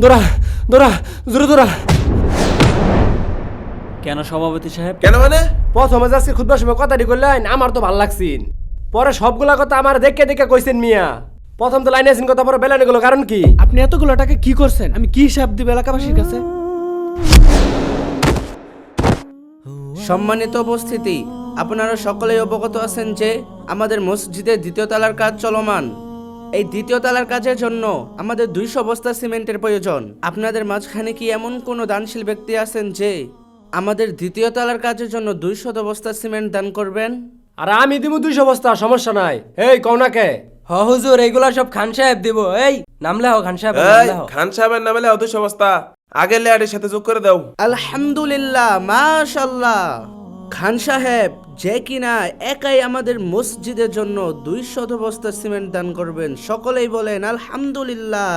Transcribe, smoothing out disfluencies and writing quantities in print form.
দৌড়া দৌড়া জোরে দৌড়া। কেন সভাপতি সাহেব? কেন মানে? প্রথমে আজকে খুদবার সময় কথাটি করলেন আমার তো ভাল লাগছিন, পরে সবগুলা কথা আমার দেখে দেখে কইছেন মিয়া। প্রথম তো লাইনে আছেন কথা, পরে বেলানে গেল, কারণ কি? আপনি এতগুলো টাকা কি করছেন? আমি কি হিসাব দিব এলাকাবাসীর কাছে? সম্মানিত উপস্থিতি, আপনারা সকলেই অবগত আছেন যে আমাদের মসজিদের দ্বিতীয় তলার কাজ চলমান। এই দ্বিতীয় তলার কাজের জন্য আমাদের 200 বস্তা সিমেন্টের প্রয়োজন। আপনাদের মাঝখানে কি এমন কোনো দানশীল ব্যক্তি আছেন যে আমাদের দ্বিতীয় তলার কাজের জন্য 200 বস্তা সিমেন্ট দান করবেন? আর আমি দিব 200 বস্তা, সমস্যা নাই। এই কও না কে? হ হুজুর, এইগুলা সব খান সাহেব দিব। এই নামলে হো খান সাহেব, এই নামলে হো। খান সাহেবের নামে লেও 200 বস্তা আগে লেয়ারের সাথে যোগ করে দাও। আলহামদুলিল্লাহ, মাশাআল্লাহ। খান সাহেব যে কিনা একাই আমাদের মসজিদের জন্য 200 বস্তা সিমেন্ট দান করবেন, সকলেই বলেন আলহামদুলিল্লাহ।